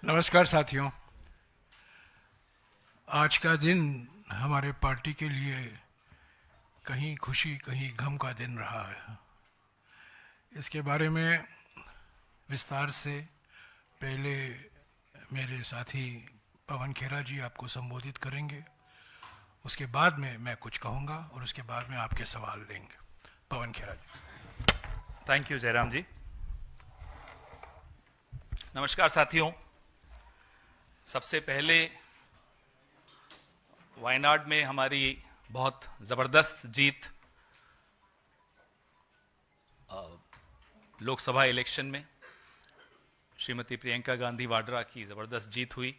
नमस्कार साथियों। आज का दिन हमारे पार्टी के लिए कहीं खुशी कहीं गम का दिन रहा है। इसके बारे में विस्तार से पहले मेरे साथी पवन खेरा जी आपको संबोधित करेंगे। उसके बाद में मैं कुछ कहूँगा और उसके बाद में आपके सवाल लेंगे। पवन खेरा जी। थैंक यू जयराम जी। नमस्कार साथियों। सबसे पहले वायनाड में हमारी बहुत ज़बरदस्त जीत लोकसभा इलेक्शन में श्रीमती प्रियंका गांधी वाड्रा की ज़बरदस्त जीत हुई।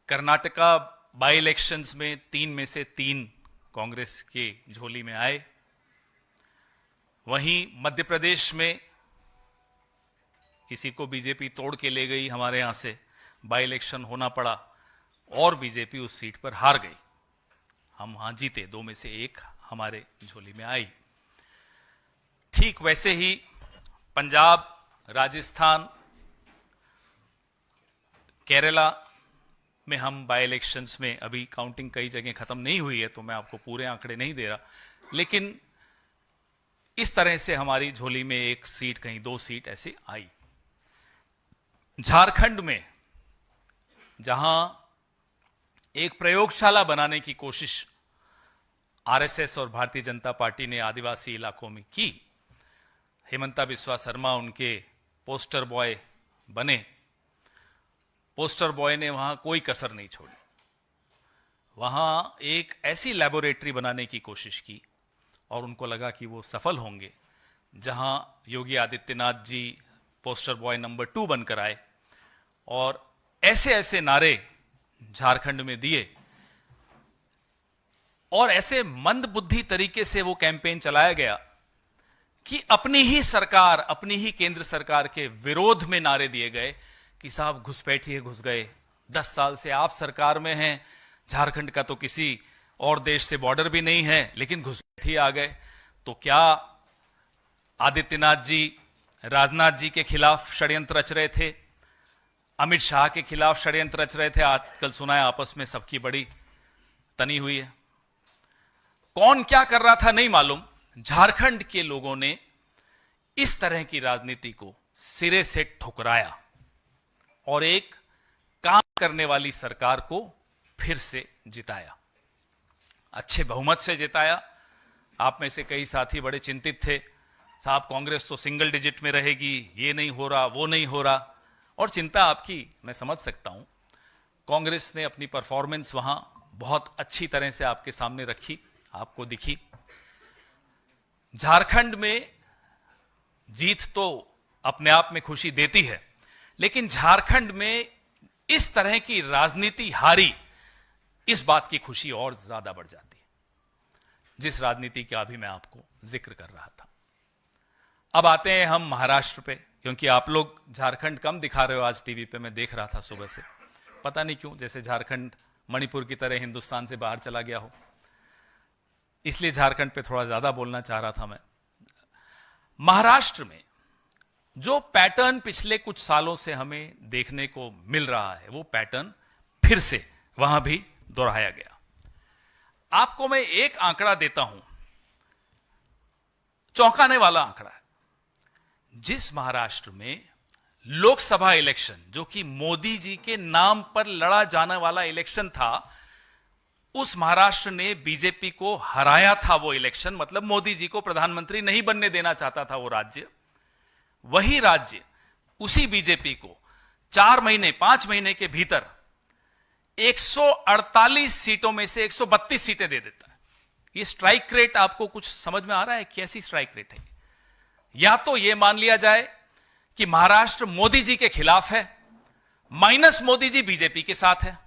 कर्नाटका बाई इलेक्शंस में 3 में से 3 कांग्रेस के झोली में आए। वहीं मध्य प्रदेश में किसी को बीजेपी तोड़ के ले गई, हमारे यहां से बाई इलेक्शन होना पड़ा और बीजेपी उस सीट पर हार गई। हम वहां जीते, 2 में से 1 हमारे झोली में आई। ठीक वैसे ही पंजाब, राजस्थान, केरला में हम बाई इलेक्शंस में, अभी काउंटिंग कई जगह खत्म नहीं हुई है तो मैं आपको पूरे आंकड़े नहीं दे रहा, लेकिन इस तरह से हमारी झोली में 1 सीट, कहीं 2 सीट ऐसे आई। झारखंड में जहां एक प्रयोगशाला बनाने की कोशिश आरएसएस और भारतीय जनता पार्टी ने आदिवासी इलाकों में की, हेमंता बिस्वा शर्मा उनके पोस्टर बॉय बने। पोस्टर बॉय ने वहां कोई कसर नहीं छोड़ी। वहां एक ऐसी लैबोरेटरी बनाने की कोशिश की और उनको लगा कि वो सफल होंगे, जहां Yogi Adityanath ji poster boy number 2 बनकर आए और ऐसे ऐसे नारे झारखंड में दिए और ऐसे मंद बुद्धि तरीके से वो कैंपेन चलाया गया कि अपनी ही सरकार, अपनी ही केंद्र सरकार के विरोध में नारे दिए गए कि साहब घुसपैठिए घुस गए, 10 साल से आप सरकार में हैं, झारखंड का तो किसी और देश से बॉर्डर भी नहीं है, लेकिन घुसपैठिए आ गए। तो क्या आदित्यनाथ जी राजनाथ जी के खिलाफ षड्यंत्र रच रहे थे? अमित शाह के खिलाफ षड्यंत्र रच रहे थे? आजकल सुना है आपस में सबकी बड़ी तनी हुई है। कौन क्या कर रहा था नहीं मालूम। झारखंड के लोगों ने इस तरह की राजनीति को सिरे से ठुकराया और एक काम करने वाली सरकार को फिर से जिताया, अच्छे बहुमत से जिताया। आप में से कई साथी बड़े चिंतित थे, साहब कांग्रेस तो सिंगल डिजिट में रहेगी, ये नहीं हो रहा, वो नहीं हो रहा, और चिंता आपकी मैं समझ सकता हूं। कांग्रेस ने अपनी परफॉर्मेंस वहां बहुत अच्छी तरह से आपके सामने रखी, आपको दिखी। झारखंड में जीत तो अपने आप में खुशी देती है, लेकिन झारखंड में इस तरह की राजनीति हारी, इस बात की खुशी और ज्यादा बढ़ जाती है, जिस राजनीति का अभी मैं आपको जिक्र कर रहा था। अब आते हैं हम महाराष्ट्र पे, क्योंकि आप लोग झारखंड कम दिखा रहे हो आज टीवी पे। मैं देख रहा था सुबह से, पता नहीं क्यों, जैसे झारखंड मणिपुर की तरह हिंदुस्तान से बाहर चला गया हो, इसलिए झारखंड पे थोड़ा ज्यादा बोलना चाह रहा था मैं। महाराष्ट्र में जो पैटर्न पिछले कुछ सालों से हमें देखने को मिल रहा है, वो पैटर्न फिर से वहां भी दोहराया गया। आपको मैं एक आंकड़ा देता हूं, चौंकाने वाला आंकड़ा है। जिस महाराष्ट्र में लोकसभा इलेक्शन, जो कि मोदी जी के नाम पर लड़ा जाने वाला इलेक्शन था, उस महाराष्ट्र ने बीजेपी को हराया था। वो इलेक्शन मतलब मोदी जी को प्रधानमंत्री नहीं बनने देना चाहता था वो राज्य। वही राज्य उसी बीजेपी को 4 महीने 5 महीने के भीतर 148 सीटों में से 132 सीटें दे देता है। ये स्ट्राइक रेट आपको कुछ समझ में आ रहा है? कैसी स्ट्राइक रेट है? या तो यह मान लिया जाए कि महाराष्ट्र मोदी जी के खिलाफ है, माइनस मोदी जी बीजेपी के साथ है।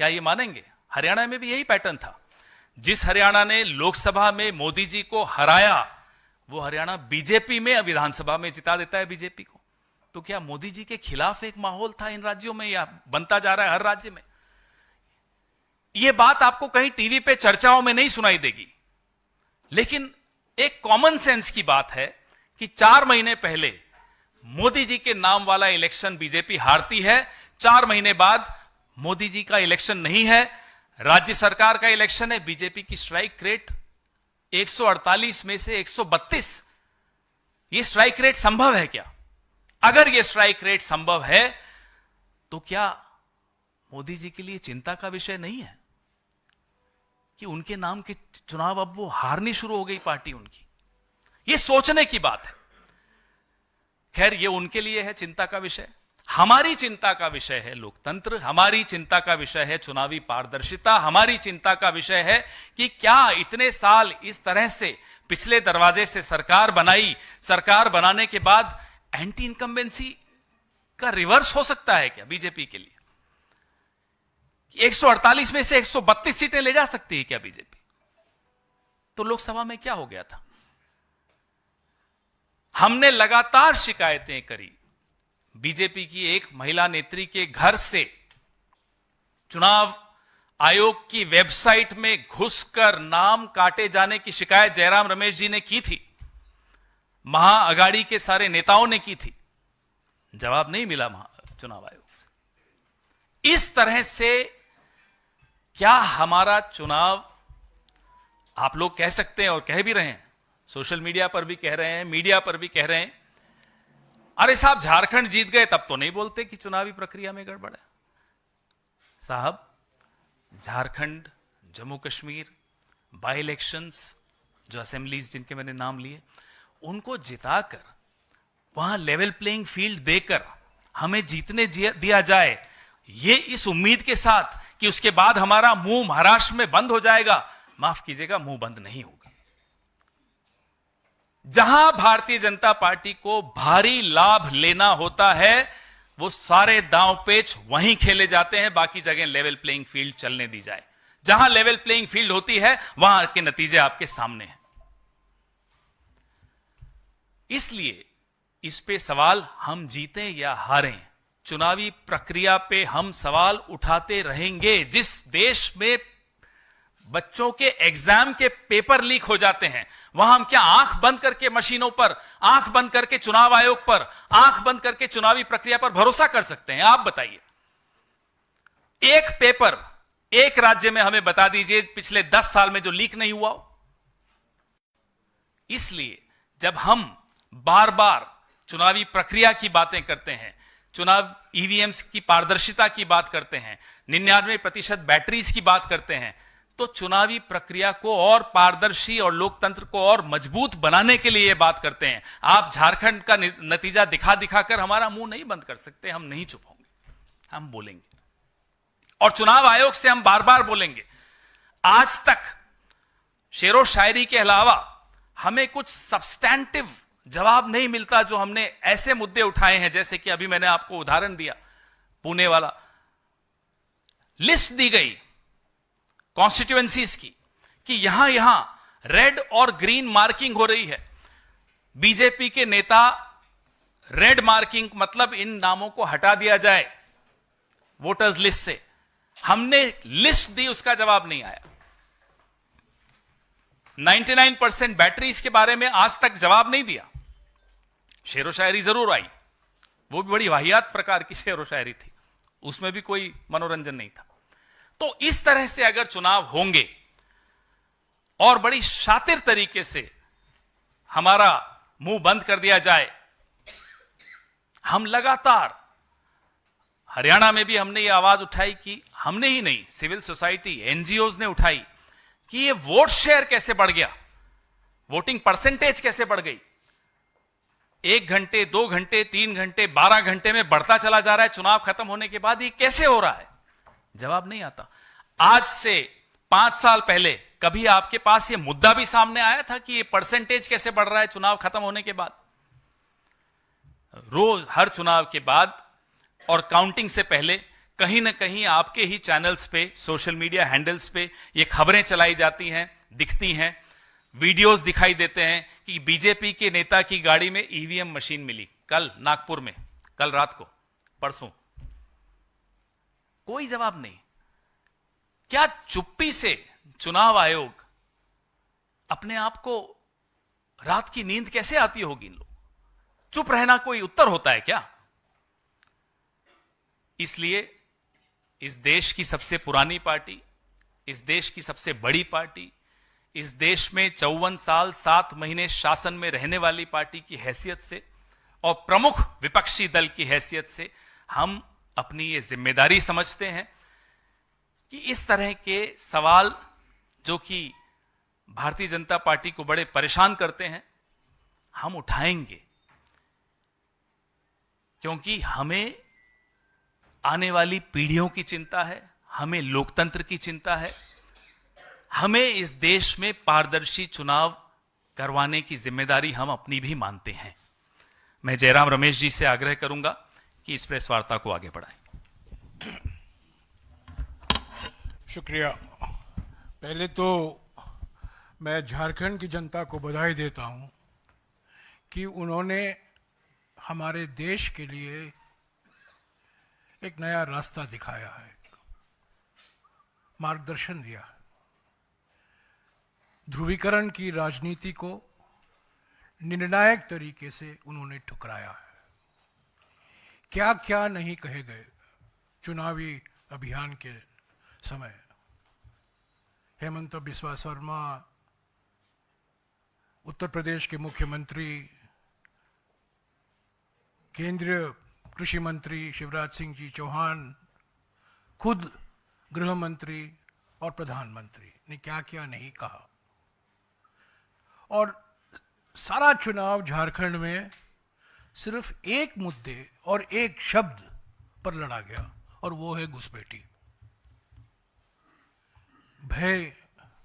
क्या यह मानेंगे? हरियाणा में भी यही पैटर्न था। जिस हरियाणा ने लोकसभा में मोदी जी को हराया, वो हरियाणा बीजेपी में विधानसभा में जिता देता है बीजेपी को। तो क्या मोदी जी के खिलाफ एक माहौल था इन राज्यों में, या बनता जा रहा है हर राज्य में? यह बात आपको कहीं टीवी पे चर्चाओं में नहीं सुनाई देगी, लेकिन एक कॉमन सेंस की बात है कि 4 महीने पहले मोदी जी के नाम वाला इलेक्शन बीजेपी हारती है। 4 महीने बाद मोदी जी का इलेक्शन नहीं है, राज्य सरकार का इलेक्शन है, बीजेपी की स्ट्राइक रेट 148 में से 132। यह स्ट्राइक रेट संभव है क्या? अगर यह स्ट्राइक रेट संभव है तो क्या मोदी जी के लिए चिंता का विषय नहीं है कि उनके नाम के चुनाव अब वो हारनी शुरू हो गई पार्टी उनकी? यह सोचने की बात है। खैर, यह उनके लिए है चिंता का विषय। हमारी चिंता का विषय है लोकतंत्र, हमारी चिंता का विषय है चुनावी पारदर्शिता, हमारी चिंता का विषय है कि क्या इतने साल इस तरह से पिछले दरवाजे से सरकार बनाई, सरकार बनाने के बाद एंटी इनकम्बेंसी का रिवर्स हो सकता है क्या बीजेपी के लिए? 148 में से 132 सीटें ले जा सकती है क्या बीजेपी? तो लोकसभा में क्या हो गया था? हमने लगातार शिकायतें करी। बीजेपी की एक महिला नेत्री के घर से चुनाव आयोग की वेबसाइट में घुसकर नाम काटे जाने की शिकायत जयराम रमेश जी ने की थी, महाअघाड़ी के सारे नेताओं ने की थी। जवाब नहीं मिला चुनाव आयोग से। इस तरह से क्या हमारा चुनाव, आप लोग कह सकते हैं और कह भी रहे हैं, सोशल मीडिया पर भी कह रहे हैं, मीडिया पर भी कह रहे हैं, अरे साहब झारखंड जीत गए तब तो नहीं बोलते कि चुनावी प्रक्रिया में गड़बड़ है। साहब, झारखंड, जम्मू कश्मीर, बाई इलेक्शंस, जो असेंबलीज जिनके मैंने नाम लिए, उनको जिताकर वहां लेवल प्लेइंग फील्ड देकर हमें जीतने दिया जाए, ये इस उम्मीद के साथ कि उसके बाद हमारा मुंह महाराष्ट्र में बंद हो जाएगा। माफ कीजिएगा, मुंह बंद नहीं होगा। जहां भारतीय जनता पार्टी को भारी लाभ लेना होता है वो सारे दांव पेच वहीं खेले जाते हैं, बाकी जगह लेवल प्लेइंग फील्ड चलने दी जाए। जहां लेवल प्लेइंग फील्ड होती है वहां के नतीजे आपके सामने हैं। इसलिए इस पे सवाल हम जीतें या हारें, चुनावी प्रक्रिया पे हम सवाल उठाते रहेंगे। जिस देश में बच्चों के एग्जाम के पेपर लीक हो जाते हैं, वहां हम क्या आंख बंद करके मशीनों पर, आंख बंद करके चुनाव आयोग पर, आंख बंद करके चुनावी प्रक्रिया पर भरोसा कर सकते हैं? आप बताइए। एक पेपर एक राज्य में हमें बता दीजिए पिछले 10 साल में जो लीक नहीं हुआ हो। इसलिए जब हम बार बार चुनावी प्रक्रिया की बातें करते हैं, चुनाव ईवीएम्स की पारदर्शिता की बात करते हैं, 99% बैटरीज की बात करते हैं, तो चुनावी प्रक्रिया को और पारदर्शी और लोकतंत्र को और मजबूत बनाने के लिए यह बात करते हैं। आप झारखंड का नतीजा दिखा दिखाकर हमारा मुंह नहीं बंद कर सकते। हम नहीं चुप होंगे, हम बोलेंगे। और चुनाव आयोग से हम बार बार बोलेंगे। आज तक शेरो शायरी के अलावा हमें कुछ सब्सटैंटिव जवाब नहीं मिलता, जो हमने ऐसे मुद्दे उठाए हैं, जैसे कि अभी मैंने आपको उदाहरण दिया पुणे वाला। लिस्ट दी गई कॉन्स्टिट्यूएंसीज की कि यहां यहां रेड और ग्रीन मार्किंग हो रही है। बीजेपी के नेता रेड मार्किंग मतलब इन नामों को हटा दिया जाए वोटर्स लिस्ट से। हमने लिस्ट दी, उसका जवाब नहीं आया। 99% बैटरीज के बारे में आज तक जवाब नहीं दिया। शेरो शायरी जरूर आई, वो भी बड़ी वाहियात प्रकार की शेरो शायरी थी, उसमें भी कोई मनोरंजन नहीं था। तो इस तरह से अगर चुनाव होंगे और बड़ी शातिर तरीके से हमारा मुंह बंद कर दिया जाए, हम लगातार, हरियाणा में भी हमने ये आवाज उठाई कि हमने ही नहीं, सिविल सोसाइटी, एनजीओज ने उठाई कि ये वोट शेयर कैसे बढ़ गया, वोटिंग परसेंटेज कैसे बढ़ गई। 1 घंटे, 2 घंटे, 3 घंटे, 12 घंटे में बढ़ता चला जा रहा है। चुनाव खत्म होने के बाद ये कैसे हो रहा है? जवाब नहीं आता। आज से 5 साल पहले कभी आपके पास ये मुद्दा भी सामने आया था कि ये परसेंटेज कैसे बढ़ रहा है चुनाव खत्म होने के बाद? रोज हर चुनाव के बाद और काउंटिंग से पहले कहीं ना कहीं आपके ही चैनल्स पे, सोशल मीडिया हैंडल्स पे ये खबरें चलाई जाती हैं, दिखती हैं, वीडियोस दिखाई देते हैं कि बीजेपी के नेता की गाड़ी में ईवीएम मशीन मिली कल नागपुर में, कल रात को, परसों। कोई जवाब नहीं। क्या चुप्पी से चुनाव आयोग, अपने आप को रात की नींद कैसे आती होगी इन लोग? चुप रहना कोई उत्तर होता है क्या? इसलिए इस देश की सबसे पुरानी पार्टी, इस देश की सबसे बड़ी पार्टी, इस देश में 54 साल 7 महीने शासन में रहने वाली पार्टी की हैसियत से और प्रमुख विपक्षी दल की हैसियत से हम अपनी ये जिम्मेदारी समझते हैं कि इस तरह के सवाल जो कि भारतीय जनता पार्टी को बड़े परेशान करते हैं, हम उठाएंगे, क्योंकि हमें आने वाली पीढ़ियों की चिंता है, हमें लोकतंत्र की चिंता है, हमें इस देश में पारदर्शी चुनाव करवाने की जिम्मेदारी हम अपनी भी मानते हैं। मैं जयराम रमेश जी से आग्रह करूंगा कि इस प्रेस वार्ता को आगे बढ़ाएं। शुक्रिया। पहले तो मैं झारखंड की जनता को बधाई देता हूं कि उन्होंने हमारे देश के लिए एक नया रास्ता दिखाया है, मार्गदर्शन दिया है। ध्रुवीकरण की राजनीति को निर्णायक तरीके से उन्होंने ठुकराया है। क्या क्या नहीं कहे गए चुनावी अभियान के समय। हेमंत बिस्वा शर्मा, उत्तर प्रदेश के मुख्यमंत्री, केंद्रीय कृषि मंत्री शिवराज सिंह जी चौहान, खुद गृह मंत्री और प्रधानमंत्री ने क्या क्या नहीं कहा। और सारा चुनाव झारखंड में सिर्फ एक मुद्दे और एक शब्द पर लड़ा गया, और वो है घुसपैठी। भय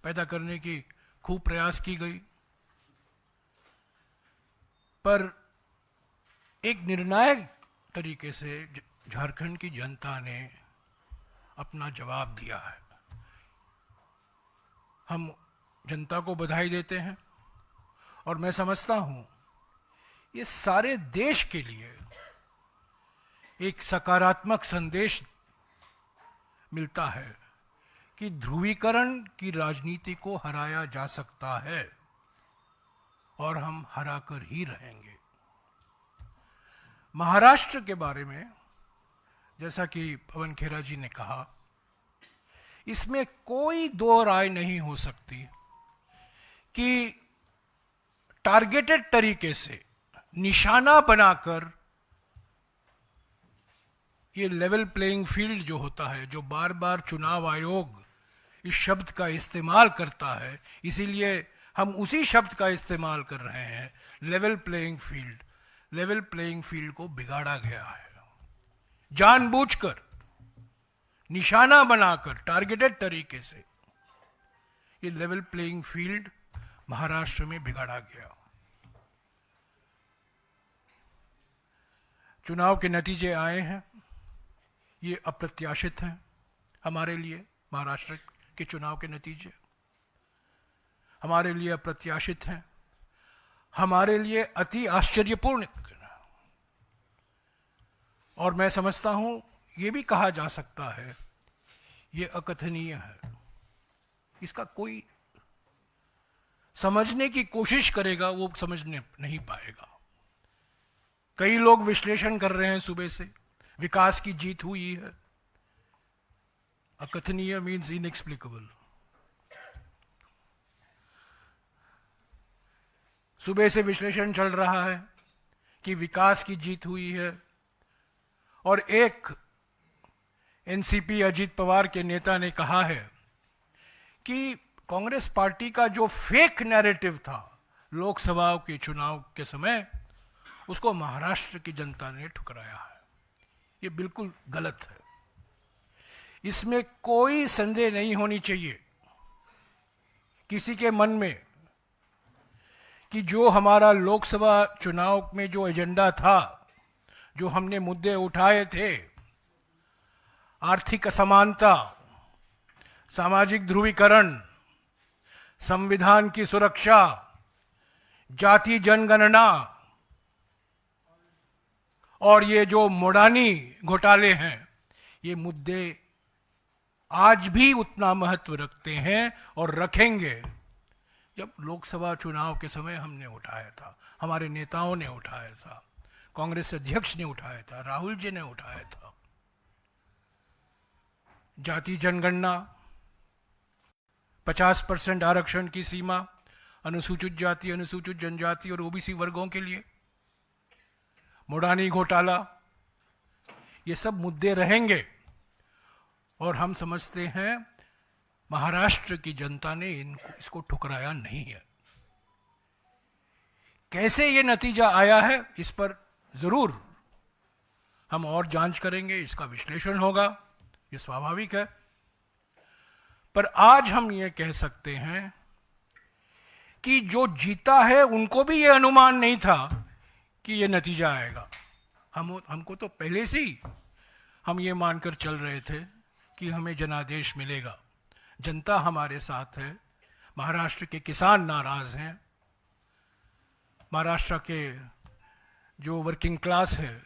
पैदा करने की खूब प्रयास की गई, पर एक निर्णायक तरीके से झारखंड की जनता ने अपना जवाब दिया है। हम जनता को बधाई देते हैं, और मैं समझता हूं ये सारे देश के लिए एक सकारात्मक संदेश मिलता है कि ध्रुवीकरण की राजनीति को हराया जा सकता है, और हम हराकर ही रहेंगे। महाराष्ट्र के बारे में जैसा कि पवन खेरा जी ने कहा, इसमें कोई दो राय नहीं हो सकती कि टारगेटेड तरीके से निशाना बनाकर ये लेवल प्लेइंग फील्ड जो होता है, जो बार बार चुनाव आयोग इस शब्द का इस्तेमाल करता है, इसीलिए हम उसी शब्द का इस्तेमाल कर रहे हैं, level playing field. Level playing field को बिगाड़ा गया है, जानबूझकर निशाना बनाकर टारगेटेड तरीके से ये लेवल प्लेइंग फील्ड महाराष्ट्र में बिगाड़ा गया। चुनाव के नतीजे आए हैं, ये अप्रत्याशित हैं हमारे लिए। महाराष्ट्र के चुनाव के नतीजे हमारे लिए अप्रत्याशित हैं, हमारे लिए अति आश्चर्यपूर्ण, और मैं समझता हूं ये भी कहा जा सकता है ये अकथनीय है। इसका कोई समझने की कोशिश करेगा वो समझने नहीं पाएगा। कई लोग विश्लेषण कर रहे हैं सुबह से, विकास की जीत हुई है। अकथनीय मीन्स इनएक्सप्लिकेबल। सुबह से विश्लेषण चल रहा है कि विकास की जीत हुई है, और एक एनसीपी अजीत पवार के नेता ने कहा है कि कांग्रेस पार्टी का जो फेक नैरेटिव था लोकसभा के चुनाव के समय, उसको महाराष्ट्र की जनता ने ठुकराया है। ये बिल्कुल गलत है, इसमें कोई संदेह नहीं होनी चाहिए किसी के मन में कि जो हमारा लोकसभा चुनाव में जो एजेंडा था, जो हमने मुद्दे उठाए थे, आर्थिक असमानता, सामाजिक ध्रुवीकरण, संविधान की सुरक्षा, जाति जनगणना, और ये जो मोडानी घोटाले हैं, ये मुद्दे आज भी उतना महत्व रखते हैं और रखेंगे जब लोकसभा चुनाव के समय हमने उठाया था, हमारे नेताओं ने उठाया था। कांग्रेस अध्यक्ष ने उठाया था, राहुल जी ने उठाया था। जाति जनगणना, 50% आरक्षण की सीमा अनुसूचित जाति, अनुसूचित जनजाति और ओबीसी वर्गों के लिए, मोडानी घोटाला, ये सब मुद्दे रहेंगे। और हम समझते हैं महाराष्ट्र की जनता ने इसको ठुकराया नहीं है। कैसे ये नतीजा आया है, इस पर जरूर हम और जांच करेंगे, इसका विश्लेषण होगा, ये स्वाभाविक है। पर आज हम ये कह सकते हैं कि जो जीता है उनको भी ये अनुमान नहीं था कि ये नतीजा आएगा। हमको तो पहले से ही हम ये मानकर चल रहे थे कि हमें जनादेश मिलेगा, जनता हमारे साथ है, महाराष्ट्र के किसान नाराज हैं, महाराष्ट्र के जो वर्किंग क्लास है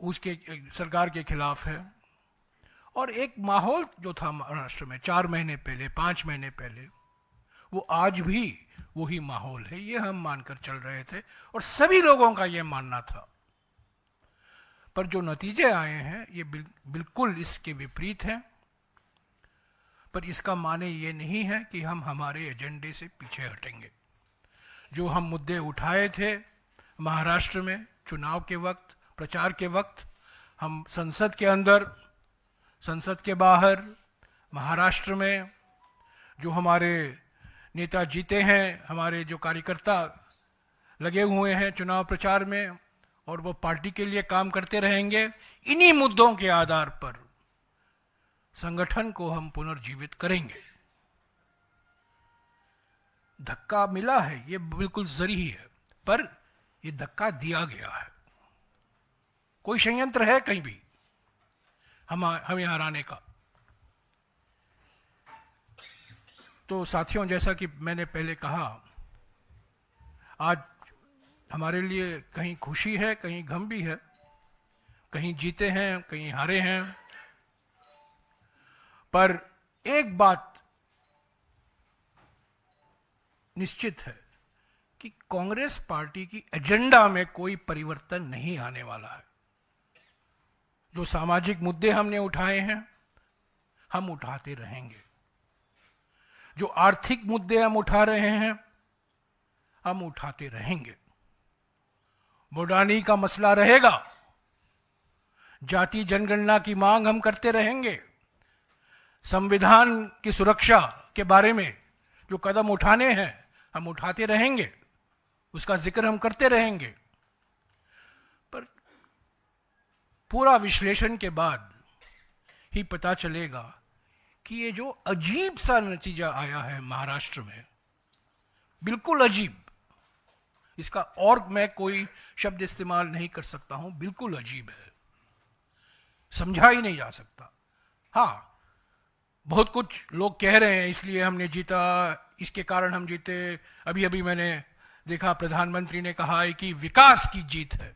उसके सरकार के खिलाफ है। और एक माहौल जो था महाराष्ट्र में 4 महीने पहले, 5 महीने पहले, वो आज भी वही माहौल है, ये हम मानकर चल रहे थे और सभी लोगों का ये मानना था। पर जो नतीजे आए हैं ये बिल्कुल इसके विपरीत हैं। पर इसका माने ये नहीं है कि हम हमारे एजेंडे से पीछे हटेंगे। जो हम मुद्दे उठाए थे महाराष्ट्र में चुनाव के वक्त, प्रचार के वक्त, हम संसद के अंदर, संसद के बाहर, महाराष्ट्र में जो हमारे नेता जीते हैं, हमारे जो कार्यकर्ता लगे हुए हैं चुनाव प्रचार में और वो पार्टी के लिए काम करते रहेंगे, इन्हीं मुद्दों के आधार पर संगठन को हम पुनर्जीवित करेंगे। धक्का मिला है, ये बिल्कुल जरूरी है, पर ये धक्का दिया गया है। कोई षड्यंत्र है कहीं भी हमें हराने का? तो साथियों, जैसा कि मैंने पहले कहा, आज हमारे लिए कहीं खुशी है, कहीं गम भी है, कहीं जीते हैं, कहीं हारे हैं। पर एक बात निश्चित है कि कांग्रेस पार्टी की एजेंडा में कोई परिवर्तन नहीं आने वाला है। जो सामाजिक मुद्दे हमने उठाए हैं हम उठाते रहेंगे, जो आर्थिक मुद्दे हम उठा रहे हैं हम उठाते रहेंगे। मोडानी का मसला रहेगा, जाति जनगणना की मांग हम करते रहेंगे, संविधान की सुरक्षा के बारे में जो कदम उठाने हैं हम उठाते रहेंगे, उसका जिक्र हम करते रहेंगे। पर पूरा विश्लेषण के बाद ही पता चलेगा कि ये जो अजीब सा नतीजा आया है महाराष्ट्र में, बिल्कुल अजीब, इसका और मैं कोई शब्द इस्तेमाल नहीं कर सकता हूं, बिल्कुल अजीब है, समझा ही नहीं जा सकता। हाँ, बहुत कुछ लोग कह रहे हैं इसलिए हमने जीता, इसके कारण हम जीते। अभी अभी मैंने देखा प्रधानमंत्री ने कहा है कि विकास की जीत है।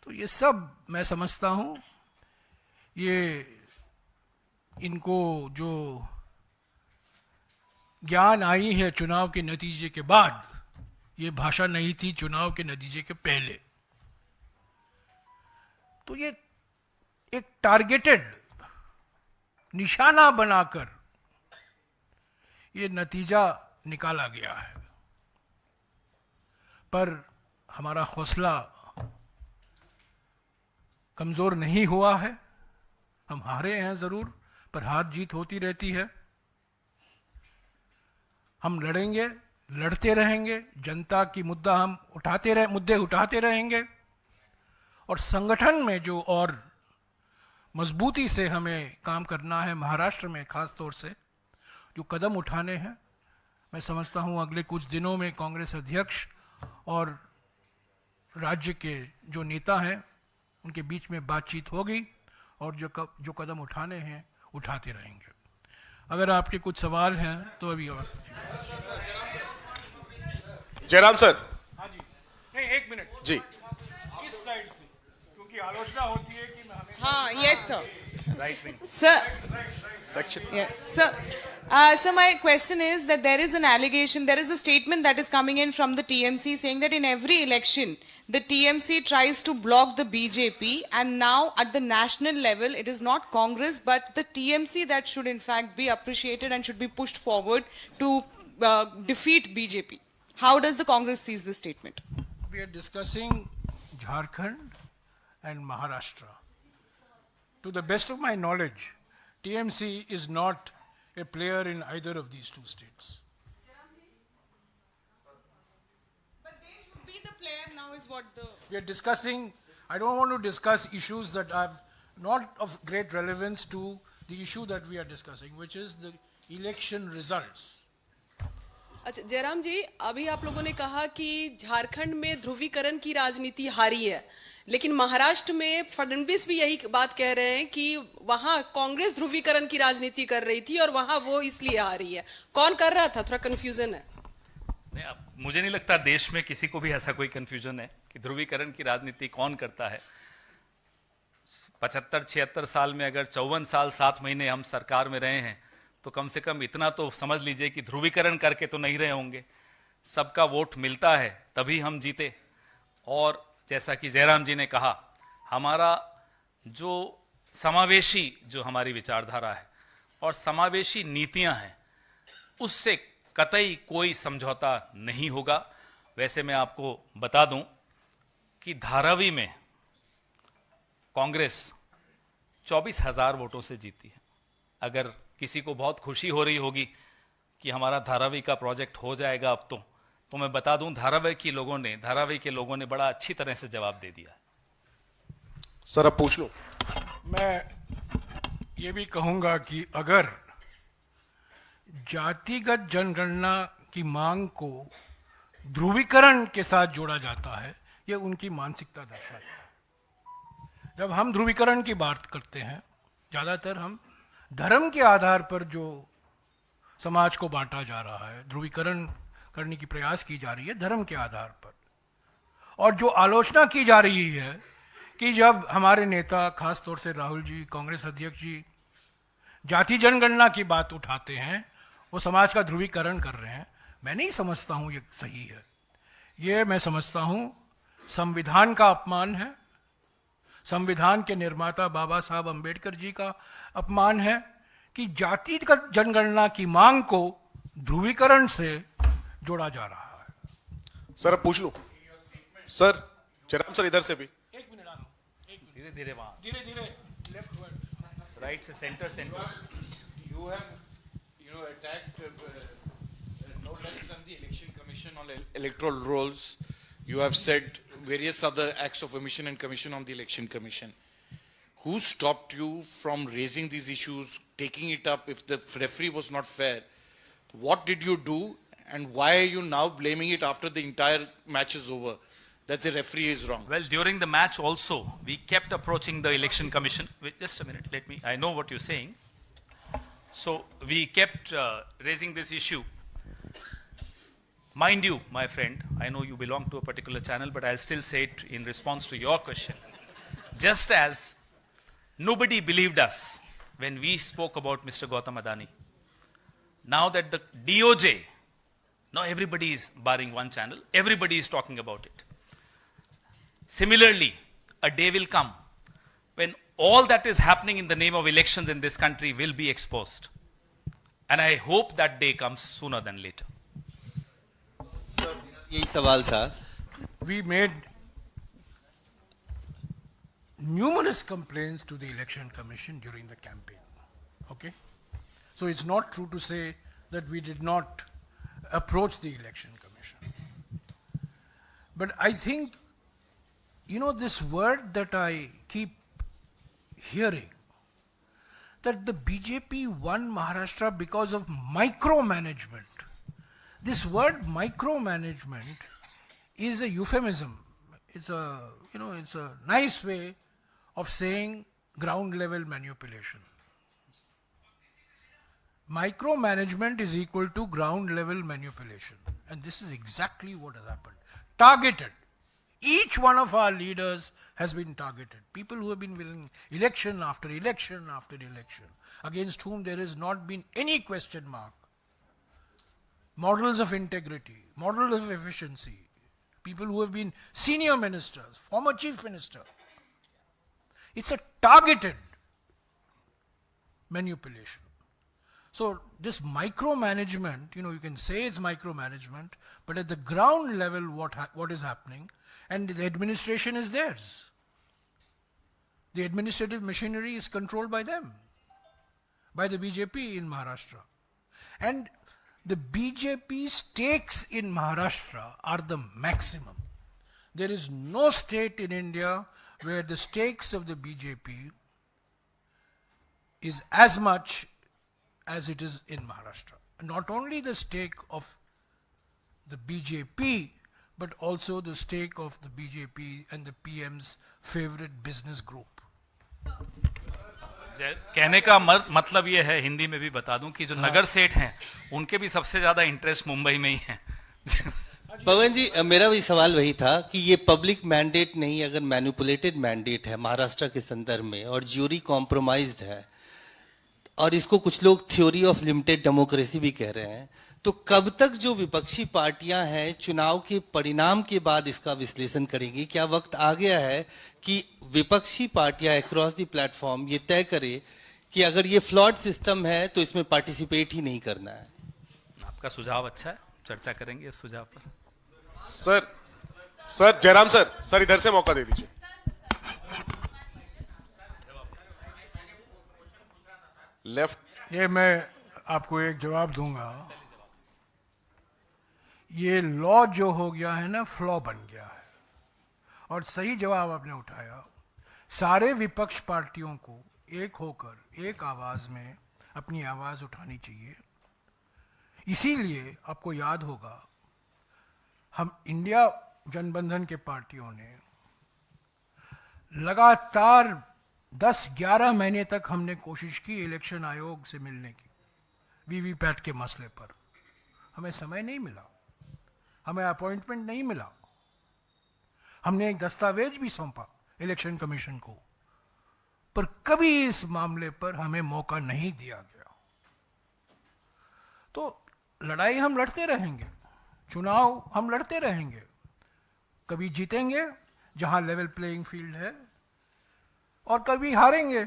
तो ये सब मैं समझता हूं, ये इनको जो ज्ञान आई है चुनाव के नतीजे के बाद, ये भाषा नहीं थी चुनाव के नतीजे के पहले। तो ये एक टारगेटेड निशाना बनाकर ये नतीजा निकाला गया है। पर हमारा हौसला कमजोर नहीं हुआ है। हम हारे हैं जरूर, पर हार जीत होती रहती है। हम लड़ेंगे, लड़ते रहेंगे, जनता की मुद्दे उठाते रहेंगे। और संगठन में जो और मजबूती से हमें काम करना है, महाराष्ट्र में खास तौर से जो कदम उठाने हैं, मैं समझता हूं अगले कुछ दिनों में कांग्रेस अध्यक्ष और राज्य के जो नेता हैं उनके बीच में बातचीत होगी और जो कदम उठाने हैं उठाते रहेंगे। अगर आपके कुछ सवाल हैं तो अभी और। जयराम सर। हाँ जी, नहीं, एक मिनट जी, इस साइड से, क्योंकि आलोचना होती है कि हाँ, yes sir. Right wing, Sir, दक्षिण। yeah, sir. So my question is that there is an allegation, there is a statement that is coming in from the TMC saying that in every election, the TMC tries to block the BJP, and now at the national level, it is not Congress but the TMC that should in fact be appreciated and should be pushed forward to defeat BJP. How does the Congress sees this statement? We are discussing Jharkhand and Maharashtra. To the best of my knowledge, TMC is not a player in either of these two states. But they should be the player now is what the... We are discussing, I don't want to discuss issues that are not of great relevance to the issue that we are discussing, which is the election results. अच्छा जयराम जी, अभी आप लोगों ने कहा कि झारखंड में ध्रुवीकरण की राजनीति हारी है, लेकिन महाराष्ट्र में फडणवीस भी यही बात कह रहे हैं कि वहां कांग्रेस ध्रुवीकरण की राजनीति कर रही थी और वहां वो इसलिए हारी है. कौन कर रहा था? थोड़ा कंफ्यूजन है. नहीं, अब मुझे नहीं लगता देश में किसी को भी ऐसा कोई कंफ्यूजन है कि ध्रुवीकरण की राजनीति कौन करता है. 75-76 साल में अगर 54 साल 7 महीने हम सरकार में रहे हैं तो कम से कम इतना तो समझ लीजिए कि ध्रुवीकरण करके तो नहीं रहे होंगे. सबका वोट मिलता है तभी हम जीते. और जैसा कि जयराम जी ने कहा, हमारा जो समावेशी जो हमारी विचारधारा है और समावेशी नीतियां हैं, उससे कतई कोई समझौता नहीं होगा. वैसे मैं आपको बता दूं कि धारावी में कांग्रेस 24,000 वोटों से जीती है. अगर किसी को बहुत खुशी हो रही होगी कि हमारा धारावी का प्रोजेक्ट हो जाएगा अब तो मैं बता दूं धारावी के लोगों ने बड़ा अच्छी तरह से जवाब दे दिया. सर अब पूछ लो. मैं ये भी कहूंगा कि अगर जातिगत जनगणना की मांग को ध्रुवीकरण के साथ जोड़ा जाता है, ये उनकी मानसिकता दर्शाता है. जब हम ध्रुवीकरण की बात करते हैं, ज़्यादातर हम धर्म के आधार पर जो समाज को बांटा जा रहा है, ध्रुवीकरण करने की प्रयास की जा रही है धर्म के आधार पर. और जो आलोचना की जा रही है कि जब हमारे नेता, खास तौर से राहुल जी, कांग्रेस अध्यक्ष जी, जाति जनगणना की बात उठाते हैं, वो समाज का ध्रुवीकरण कर रहे हैं, मैं नहीं समझता हूँ ये सही है. ये मैं समझता हूँ संविधान का अपमान है, संविधान के निर्माता बाबा साहब अंबेडकर जी का अपमान है कि जातिगत जनगणना की मांग को ध्रुवीकरण से जोड़ा जा रहा है. सर अब पूछ लो. सर जयराम सर इधर से भी. एक मिनट आनो, धीरे धीरे वहां, धीरे धीरे लेफ्ट राइट से centre. You have, attacked no less than the Election Commission on electoral rolls. You have said various other acts of omission and commission on the Election Commission. Who stopped you from raising these issues, taking it up if the referee was not fair? What did you do, and why are you now blaming it after the entire match is over, that the referee is wrong? Well, during the match also, we kept approaching the election commission. Wait, just a minute, I know what you're saying. So we kept raising this issue. Mind you, my friend, I know you belong to a particular channel, but I'll still say it in response to your question. Just as nobody believed us when we spoke about Mr. Gautam Adani, now that the DOJ, now everybody is barring one channel, everybody is talking about it. Similarly, a day will come when all that is happening in the name of elections in this country will be exposed. And I hope that day comes sooner than later. यही सवाल था. We made numerous complaints to the Election Commission during the campaign. Okay? So it's not true to say that we did not approach the Election Commission. But I think, this word that I keep hearing, that the BJP won Maharashtra because of micromanagement. This word micromanagement is a euphemism. It's a nice way of saying ground level manipulation. Micromanagement is equal to ground level manipulation. And this is exactly what has happened. Targeted. Each one of our leaders has been targeted. People who have been winning election after election after election. against whom there has not been any question mark. Models of integrity, models of efficiency, people who have been senior ministers, former chief minister. It's a targeted manipulation. So this micromanagement, you can say it's micromanagement, but at the ground level what is happening, and the administration is theirs. The administrative machinery is controlled by them, by the BJP in Maharashtra. And the BJP stakes in Maharashtra are the maximum. There is no state in India where the stakes of the BJP is as much as it is in Maharashtra. Not only the stake of the BJP, but also the stake of the BJP and the PM's favorite business group. कहने का मतलब ये है, हिंदी में भी बता दूं, कि जो नगर सेठ हैं उनके भी सबसे ज्यादा इंटरेस्ट मुंबई में ही है। पवन जी, मेरा भी सवाल वही था कि ये पब्लिक मैंडेट नहीं, अगर मैनिपुलेटेड मैंडेट है महाराष्ट्र के संदर्भ में और ज्यूरी कॉम्प्रोमाइज्ड है, और इसको कुछ लोग थ्योरी ऑफ लिमिटेड डेमोक्रेसी भी कह रहे हैं, तो कब तक जो विपक्षी पार्टियां हैं चुनाव के परिणाम के बाद इसका विश्लेषण करेंगी? क्या वक्त आ गया है कि विपक्षी पार्टियां अक्रॉस द प्लेटफॉर्म ये तय करे कि अगर ये फ्लॉड सिस्टम है तो इसमें पार्टिसिपेट ही नहीं करना है? आपका सुझाव अच्छा है, चर्चा करेंगे इस सुझाव पर। सर जयराम सर इधर से मौका दे दीजिए। लेफ्ट। ये मैं आपको एक जवाब दूंगा। ये लॉ जो हो गया है ना, फ्लॉ बन गया है। और सही जवाब आपने उठाया। सारे विपक्ष पार्टियों को एक होकर एक आवाज में अपनी आवाज उठानी चाहिए। इसीलिए आपको याद होगा, हम इंडिया जनबंधन के पार्टियों ने लगातार 10-11 महीने तक हमने कोशिश की इलेक्शन आयोग से मिलने की, वीवीपैट के मसले पर। हमें समय नहीं मिला, हमें अपॉइंटमेंट नहीं मिला। हमने एक दस्तावेज भी सौंपा इलेक्शन कमीशन को, पर कभी इस मामले पर हमें मौका नहीं दिया गया। तो लड़ाई हम लड़ते रहेंगे, चुनाव हम लड़ते रहेंगे। कभी जीतेंगे जहां लेवल प्लेइंग फील्ड है, और कभी हारेंगे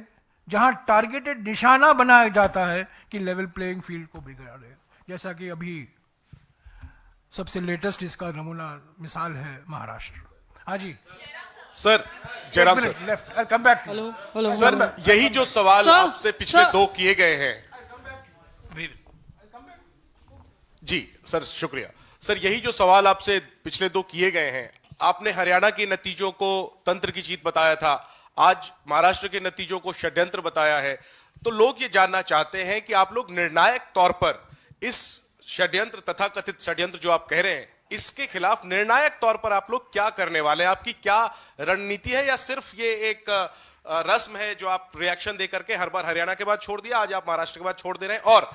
जहां टारगेटेड निशाना बनाया जाता है कि लेवल प्लेइंग फील्ड को बिगाड़े। जैसा कि अभी सबसे लेटेस्ट इसका नमूना मिसाल है महाराष्ट्र। हाँ जी सर, जयराम सर, लेफ्ट, आई कम बैक। हेलो सर यही जो सवाल आपसे पिछले दो किए गए हैं। जी सर, शुक्रिया। सर यही जो सवाल आपसे पिछले दो किए गए हैं, आपने हरियाणा के नतीजों को तंत्र की जीत बताया था, आज महाराष्ट्र के नतीजों को षड्यंत्र बताया है। तो लोग ये जानना चाहते हैं कि आप लोग निर्णायक तौर पर इस षड्यंत्र, तथा कथित षड्यंत्र जो आप कह रहे हैं, इसके खिलाफ निर्णायक तौर पर आप लोग क्या करने वाले हैं? आपकी क्या रणनीति है, या सिर्फ ये एक रस्म है जो आप रिएक्शन देकर के हर बार हरियाणा के बाद छोड़ दिया, आज आप महाराष्ट्र के बाद छोड़ दे रहे हैं? और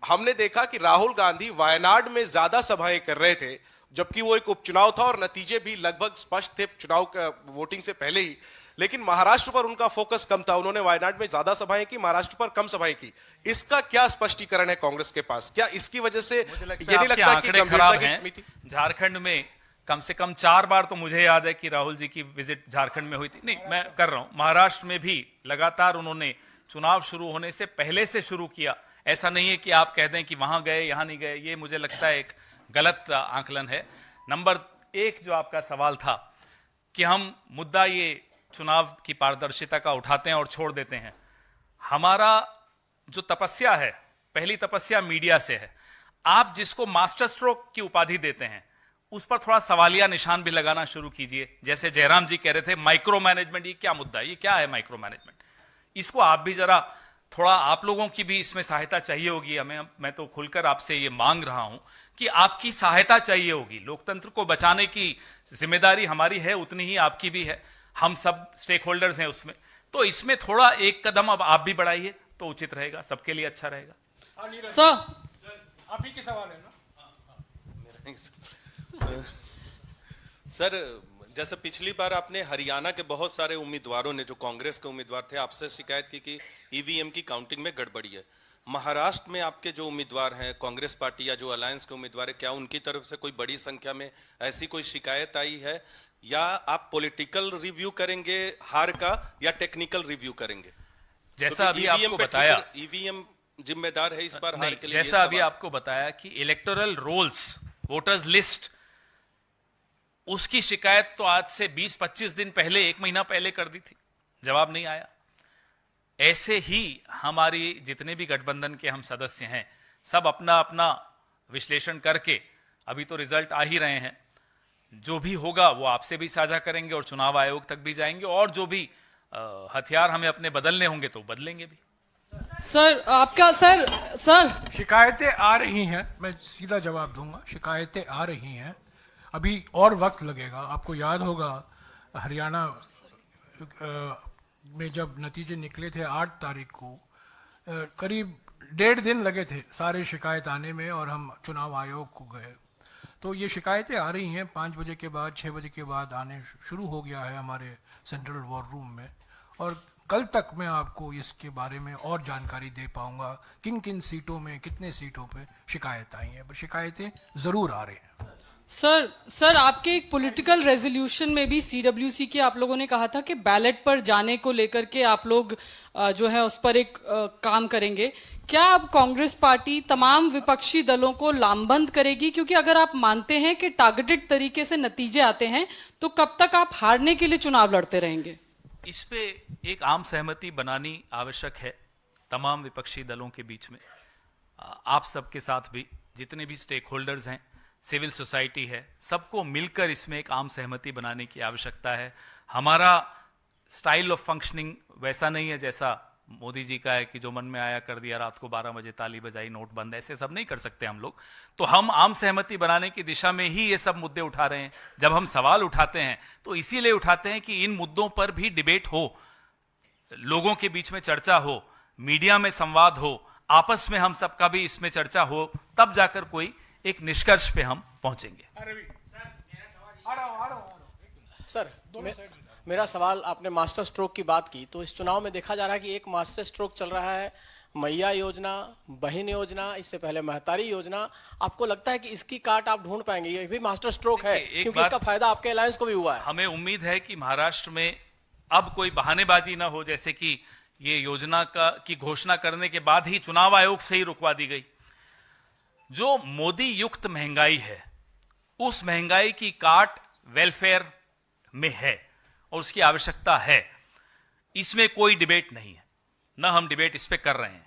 हमने देखा कि राहुल गांधी वायनाड में ज्यादा सभाएं कर रहे थे, जबकि वो एक उपचुनाव था और नतीजे भी लगभग स्पष्ट थे चुनाव का वोटिंग से पहले ही, लेकिन महाराष्ट्र पर उनका फोकस कम था। उन्होंने वायनाड में ज्यादा सभाएं की, महाराष्ट्र पर कम सभाएं की। इसका क्या स्पष्टीकरण है कांग्रेस के पास? क्या इसकी वजह से ये नहीं लगता कि खराब हैं? झारखंड में कम से कम 4 बार तो मुझे याद है कि राहुल जी की विजिट झारखंड में हुई थी। नहीं, मैं कर रहा हूं, महाराष्ट्र में भी लगातार उन्होंने चुनाव शुरू होने से पहले से शुरू किया। ऐसा नहीं है कि आप कह दें कि वहां गए यहां नहीं गए, ये मुझे लगता है एक गलत आकलन है। नंबर 1 जो आपका सवाल था कि हम मुद्दा ये चुनाव की पारदर्शिता का उठाते हैं और छोड़ देते हैं। हमारा जो तपस्या है, पहली तपस्या मीडिया से है। आप जिसको मास्टर स्ट्रोक की उपाधि देते हैं, उस पर थोड़ा सवालिया निशान भी लगाना शुरू कीजिए। जैसे जयराम जी कह रहे थे माइक्रो मैनेजमेंट, ये क्या मुद्दा है, ये क्या है माइक्रो मैनेजमेंट? इसको आप भी जरा थोड़ा, आप लोगों की भी इसमें सहायता चाहिए होगी हमें। मैं तो खुलकर आपसे ये मांग रहा हूं कि आपकी सहायता चाहिए होगी। लोकतंत्र को बचाने की जिम्मेदारी हमारी है, उतनी ही आपकी भी है। हम सब स्टेक होल्डर्स हैं उसमें। तो इसमें थोड़ा एक कदम अब आप भी बढ़ाइए तो उचित रहेगा, सबके लिए अच्छा रहेगा। सर, आप ही के सवाल है ना? सर, जैसे पिछली बार आपने हरियाणा के बहुत सारे उम्मीदवारों ने, जो कांग्रेस के उम्मीदवार थे, आपसे शिकायत की कि ईवीएम की काउंटिंग में गड़बड़ी है। महाराष्ट्र में आपके जो उम्मीदवार हैं, कांग्रेस पार्टी या जो अलायंस के उम्मीदवार है, क्या उनकी तरफ से कोई बड़ी संख्या में ऐसी कोई शिकायत आई है, या आप पॉलिटिकल रिव्यू करेंगे हार का, या टेक्निकल रिव्यू करेंगे? जैसा अभी आपको बताया, ईवीएम जिम्मेदार है इस बार हार के लिए। जैसा अभी आपको बताया कि इलेक्टोरल रोल्स, वोटर्स लिस्ट, उसकी शिकायत तो आज से 20-25 दिन पहले, 1 महीना पहले कर दी थी, जवाब नहीं आया। ऐसे ही हमारी जितने भी गठबंधन के हम सदस्य हैं, सब अपना अपना विश्लेषण करके अभी तो रिजल्ट आ ही रहे हैं, जो भी होगा वो आपसे भी साझा करेंगे और चुनाव आयोग तक भी जाएंगे, और जो भी हथियार हमें अपने बदलने होंगे तो बदलेंगे भी। सर आपका सर शिकायतें आ रही हैं, मैं सीधा जवाब दूंगा। शिकायतें आ रही हैं, अभी और वक्त लगेगा। आपको याद होगा हरियाणा में जब नतीजे निकले थे 8 तारीख को, करीब 1.5 दिन लगे थे सारे शिकायत आने में, और हम चुनाव आयोग को गए। तो ये शिकायतें आ रही हैं, 5 बजे के बाद 6 बजे के बाद आने शुरू हो गया है हमारे सेंट्रल वॉर रूम में, और कल तक मैं आपको इसके बारे में और जानकारी दे पाऊंगा किन किन सीटों में, कितने सीटों पे शिकायत आई हैं। पर शिकायतें ज़रूर आ रही हैं। सर आपके एक पॉलिटिकल रेजोल्यूशन में भी सीडब्ल्यूसी के आप लोगों ने कहा था कि बैलेट पर जाने को लेकर के आप लोग जो है उस पर एक काम करेंगे। क्या अब कांग्रेस पार्टी तमाम विपक्षी दलों को लामबंद करेगी? क्योंकि अगर आप मानते हैं कि टारगेटेड तरीके से नतीजे आते हैं, तो कब तक आप हारने के लिए चुनाव लड़ते रहेंगे? इस पे एक आम सहमति बनानी आवश्यक है तमाम विपक्षी दलों के बीच में। आप सबके साथ भी जितने भी स्टेक होल्डर्स हैं, सिविल सोसाइटी है, सबको मिलकर इसमें एक आम सहमति बनाने की आवश्यकता है। हमारा स्टाइल ऑफ फंक्शनिंग वैसा नहीं है जैसा मोदी जी का है कि जो मन में आया कर दिया, रात को 12 बजे ताली बजाई, नोट बंद, ऐसे सब नहीं कर सकते हम लोग। तो हम आम सहमति बनाने की दिशा में ही ये सब मुद्दे उठा रहे हैं। जब हम सवाल उठाते हैं तो इसीलिए उठाते हैं कि इन मुद्दों पर भी डिबेट हो, लोगों के बीच में चर्चा हो, मीडिया में संवाद हो, आपस में हम सबका भी इसमें चर्चा हो, तब जाकर कोई एक निष्कर्ष पे हम पहुंचेंगे। सर मेरा सवाल, आपने मास्टर स्ट्रोक की बात की, तो इस चुनाव में देखा जा रहा है कि एक मास्टर स्ट्रोक चल रहा है, मैया योजना, बहन योजना, इससे पहले महतारी योजना। आपको लगता है कि इसकी काट आप ढूंढ पाएंगे? ये भी मास्टर स्ट्रोक है, क्योंकि इसका फायदा आपके अलायंस को भी हुआ है। हमें उम्मीद है कि महाराष्ट्र में अब कोई बहानेबाजी ना हो, जैसे कि ये योजना की घोषणा करने के बाद ही चुनाव आयोग से ही रुकवा दी गई। जो मोदी युक्त महंगाई है, उस महंगाई की काट वेलफेयर में है और उसकी आवश्यकता है। इसमें कोई डिबेट नहीं है, ना हम डिबेट इस पे कर रहे हैं।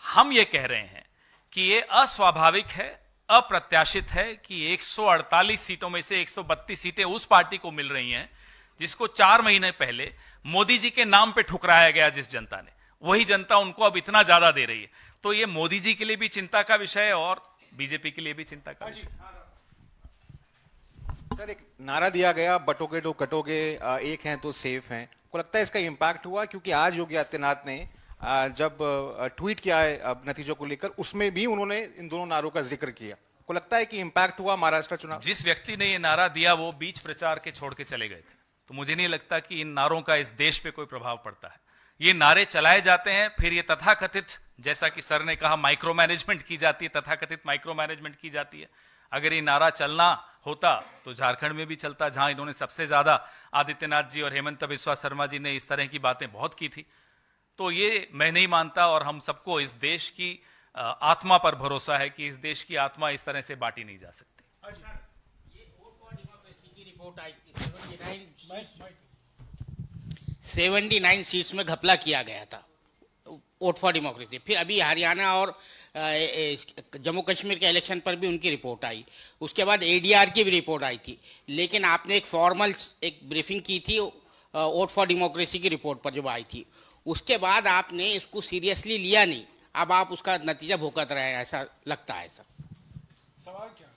हम ये कह रहे हैं कि ये अस्वाभाविक है, अप्रत्याशित है कि 148 सीटों में से 132 सीटें उस पार्टी को मिल रही हैं जिसको 4 महीने पहले मोदी जी के नाम पे ठुकराया गया। जिस जनता ने, वही जनता उनको अब इतना ज्यादा दे रही है। तो ये मोदी जी के लिए भी चिंता का विषय है और बीजेपी के लिए भी चिंता का विषय। सर, एक नारा दिया गया, बटोगे तो कटोगे, एक हैं तो सेफ हैं। को लगता है इसका इम्पैक्ट हुआ? क्योंकि आज योगी आदित्यनाथ ने जब ट्वीट किया है नतीजों को लेकर, उसमें भी उन्होंने इन दोनों नारों का जिक्र किया। को लगता है कि इम्पैक्ट हुआ महाराष्ट्र चुनाव? जिस व्यक्ति ने ये नारा दिया वो बीच प्रचार के छोड़ के चले गए थे, तो मुझे नहीं लगता कि इन नारों का इस देश पे कोई प्रभाव पड़ता है। ये नारे चलाए जाते हैं, फिर ये तथाकथित, जैसा कि सर ने कहा, माइक्रो मैनेजमेंट की जाती है, तथाकथित माइक्रो मैनेजमेंट की जाती है। अगर ये नारा चलना होता तो झारखंड में भी चलता, जहां इन्होंने सबसे ज्यादा, आदित्यनाथ जी और हेमंत बिस्वा शर्मा जी ने इस तरह की बातें बहुत की थी। तो ये मैं नहीं मानता, और हम सबको इस देश की आत्मा पर भरोसा है कि इस देश की आत्मा इस तरह से बांटी नहीं जा सकती। ये वोट फॉर डेमोक्रेसी की रिपोर्ट आई थी, 79 सीट्स में घपला किया गया था वोट फॉर डेमोक्रेसी। फिर अभी हरियाणा और जम्मू कश्मीर के इलेक्शन पर भी उनकी रिपोर्ट आई। उसके बाद एडीआर की भी रिपोर्ट आई थी, लेकिन आपने एक फॉर्मल एक ब्रीफिंग की थी वोट फॉर डेमोक्रेसी की रिपोर्ट पर जब आई थी। उसके बाद आपने इसको सीरियसली लिया नहीं, अब आप उसका नतीजा भुगत रहे हैं, ऐसा लगता है सर। सवाल क्या?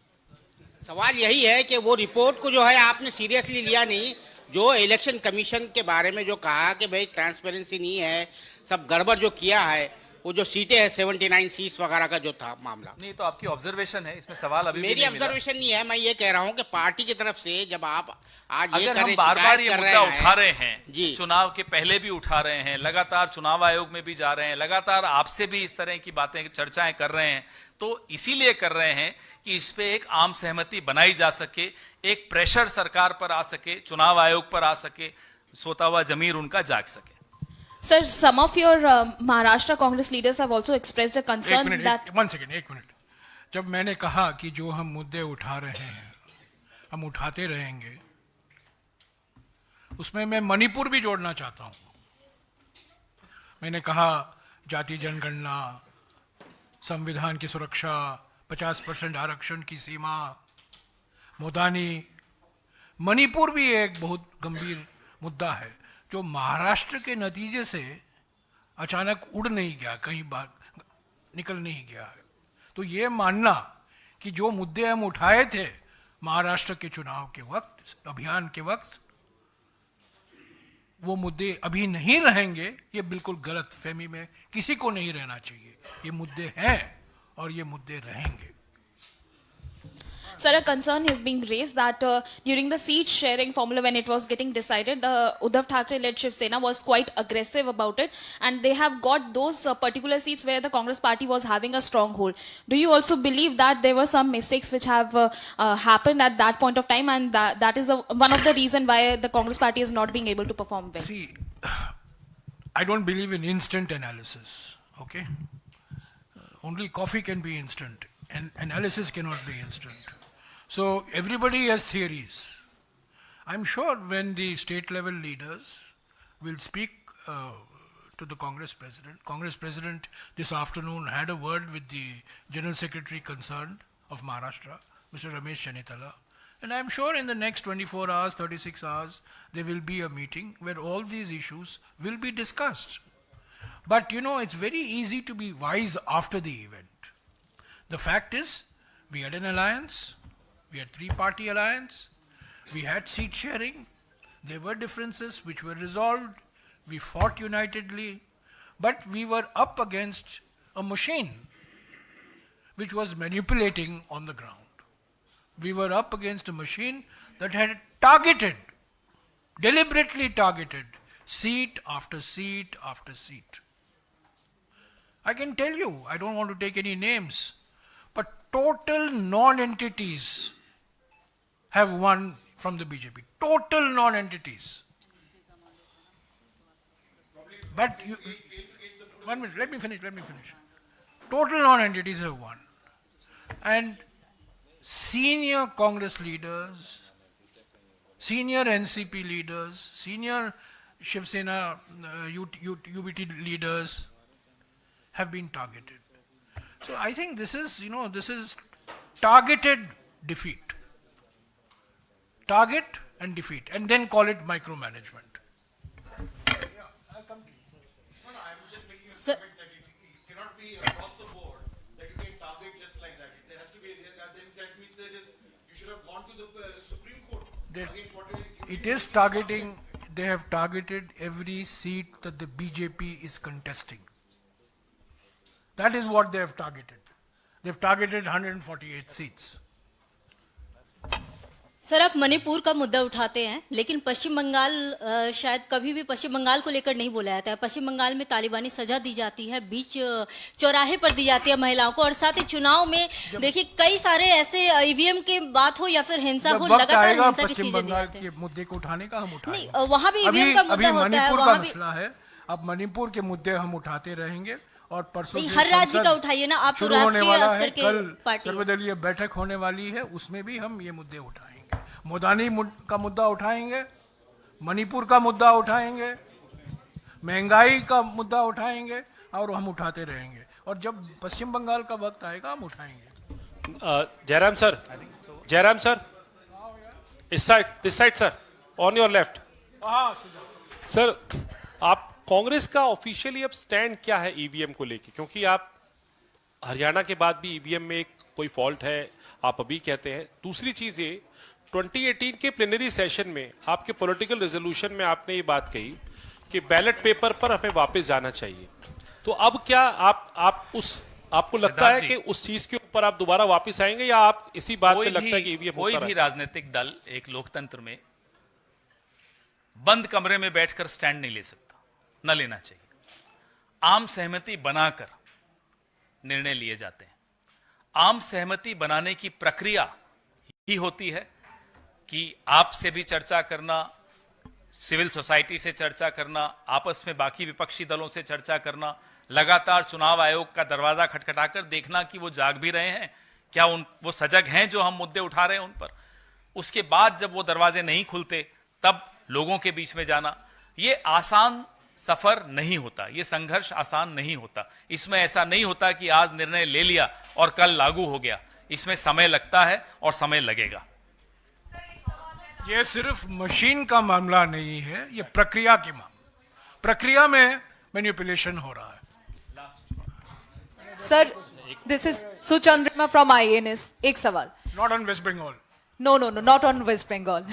सवाल यही है कि वो रिपोर्ट को जो है आपने सीरियसली लिया नहीं। जो इलेक्शन कमीशन के बारे में जो कहा कि भाई ट्रांसपेरेंसी नहीं है, सब गड़बड़ जो किया है, वो जो सीटें हैं 79 सीट्स वगैरह का जो था मामला। नहीं तो आपकी ऑब्जर्वेशन है, इसमें सवाल अभी भी मेरी नहीं मिला। ऑब्जर्वेशन नहीं है, मैं ये कह रहा हूँ कि पार्टी की तरफ से जब आप आज ये अगर कर हम बार बार ये मुद्दा उठा रहे हैं, जी चुनाव के पहले भी उठा रहे हैं, लगातार चुनाव आयोग में भी जा रहे हैं, लगातार आपसे भी इस तरह की बातें चर्चाएं कर रहे हैं, तो इसीलिए कर रहे हैं कि इस पे एक आम सहमति बनाई जा सके, एक प्रेशर सरकार पर आ सके, चुनाव आयोग पर आ सके, सोता हुआ जमीर उनका जाग सके। Sir, some of your Maharashtra Congress leaders have also expressed a concern that. एक मिनट। जब मैंने कहा कि जो हम मुद्दे उठा रहे हैं हम उठाते रहेंगे, उसमें मैं मणिपुर भी जोड़ना चाहता हूं। मैंने कहा जाति जनगणना, संविधान की सुरक्षा, 50% आरक्षण की सीमा, मोदानी, मणिपुर भी एक बहुत गंभीर मुद्दा है जो महाराष्ट्र के नतीजे से अचानक उड़ नहीं गया, कहीं बाहर निकल नहीं गया है। तो ये मानना कि जो मुद्दे हम उठाए थे महाराष्ट्र के चुनाव के वक्त, अभियान के वक्त, वो मुद्दे अभी नहीं रहेंगे, ये बिल्कुल गलत फहमी में किसी को नहीं रहना चाहिए। ये मुद्दे हैं और ये मुद्दे रहेंगे। Sir, a concern is being raised that during the seat sharing formula when it was getting decided, Uddhav Thackeray-led Shiv Sena was quite aggressive about it, and they have got those particular seats where the Congress party was having a stronghold. Do you also believe that there were some mistakes which have happened at that point of time, and that is one of the reason why the Congress party is not being able to perform well? See, I don't believe in instant analysis, okay? Only coffee can be instant, and analysis cannot be instant. So everybody has theories. I'm sure when the state level leaders will speak to the Congress President this afternoon had a word with the General Secretary concerned of Maharashtra, Mr. Ramesh Chanitala, and I'm sure in the next 24 hours, 36 hours, there will be a meeting where all these issues will be discussed. But you know, it's very easy to be wise after the event. The fact is, we had an alliance. We had three-party alliance. We had seat sharing. There were differences which were resolved. We fought unitedly. But we were up against a machine which was manipulating on the ground. We were up against a machine that had targeted, deliberately targeted, seat after seat after seat. I can tell you, I don't want to take any names, but total non-entities have won from the BJP. Total non-entities. But you, 1 minute, let me finish. Total non-entities have won. And senior Congress leaders, senior NCP leaders, senior Shiv Sena UBT leaders have been targeted. So I think this is targeted defeat. Target and defeat, and then call it micromanagement. Sir, It cannot be across the board that you can target just like that. There has to be, then that means that you should have gone to the Supreme Court against whatever. It is targeting, they have targeted every seat that the BJP is contesting. That is what they have targeted. They've targeted 148 seats. Sir, आप मणिपुर का मुद्दा उठाते हैं, लेकिन पश्चिम बंगाल शायद कभी भी पश्चिम बंगाल को लेकर नहीं बोला जाता है। पश्चिम बंगाल में तालिबानी सजा दी जाती है, बीच चौराहे पर दी जाती है महिलाओं को, और साथ ही चुनाव में देखिए कई सारे ऐसे ईवीएम की बात हो या फिर हिंसा हो, लगातार हिंसा की चीजें दी जाती हैं। मुद्दे को उठाने का हम उठाएंगे। नहीं, वहाँ भी ईवीएम का मुद्दा होता है, मणिपुर का वहाँ भी मसला है। अब मणिपुर के मुद्दे हम उठाते रहेंगे और परसों हर राज्य का उठाइए ना, आप तो राष्ट्रीय स्तर के पार्टी। सर्वदलीय बैठक होने वाली है, उसमें भी हम ये मुद्दे उठाएंगे। मोदानी का मुद्दा उठाएंगे, मणिपुर का मुद्दा उठाएंगे, महंगाई का मुद्दा उठाएंगे, और हम उठाते रहेंगे, और जब पश्चिम बंगाल का वक्त आएगा हम उठाएंगे। जयराम सर, इस side sir, on your left. Sir, आप कांग्रेस का ऑफिशियली अब स्टैंड क्या है ईवीएम को लेके? क्योंकि आप हरियाणा के बाद भी ईवीएम में कोई फॉल्ट है आप अभी कहते हैं। दूसरी चीज ये, 2018 के प्लेनरी सेशन में आपके पॉलिटिकल रेजोल्यूशन में आपने ये बात कही कि बैलेट पेपर पर हमें वापस जाना चाहिए। तो अब क्या आप उस आपको लगता है सिद्धार्थ कि उस चीज के ऊपर आप दोबारा वापस आएंगे या आप इसी बात पे लगता है कि ईवीएम कोई भी राजनीतिक दल एक लोकतंत्र में बंद कमरे में बैठकर स्टैंड नहीं ले सकता, न लेना चाहिए। आम सहमति बनाकर निर्णय लिए जाते हैं। आम सहमति बनाने की प्रक्रिया ही होती है कि आपसे भी चर्चा करना, सिविल सोसाइटी से चर्चा करना, आपस में बाकी विपक्षी दलों से चर्चा करना, लगातार चुनाव आयोग का दरवाजा खटखटाकर देखना कि वो जाग भी रहे हैं, क्या वो सजग हैं जो हम मुद्दे उठा रहे हैं उन पर। उसके बाद जब वो दरवाजे नहीं खुलते तब लोगों के बीच में जाना। ये आसान सफर नहीं होता, ये संघर्ष आसान नहीं होता। इसमें ऐसा नहीं होता कि आज निर्णय ले लिया और कल लागू हो गया। इसमें समय लगता है और समय लगेगा। ये सिर्फ मशीन का मामला नहीं है, ये प्रक्रिया की मामला। प्रक्रिया में मैनिपुलेशन हो रहा है। Sir, this is Suchandrama from INS. एक सवाल। Not on West Bengal. No, not on West Bengal.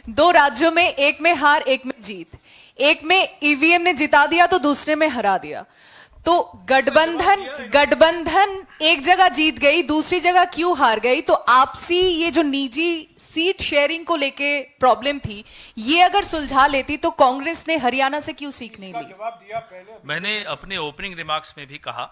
2 राज्यों में, एक में हार, एक में जीत। एक में ईवीएम ने जिता दिया तो दूसरे में हरा दिया। तो गठबंधन एक जगह जीत गई, दूसरी जगह क्यों हार गई? तो आपसी ये जो निजी सीट शेयरिंग को लेके प्रॉब्लम थी, ये अगर सुलझा लेती तो कांग्रेस ने हरियाणा से क्यों सीख नहीं ली? जवाब दिया पहले। मैंने अपने ओपनिंग रिमार्क्स में भी कहा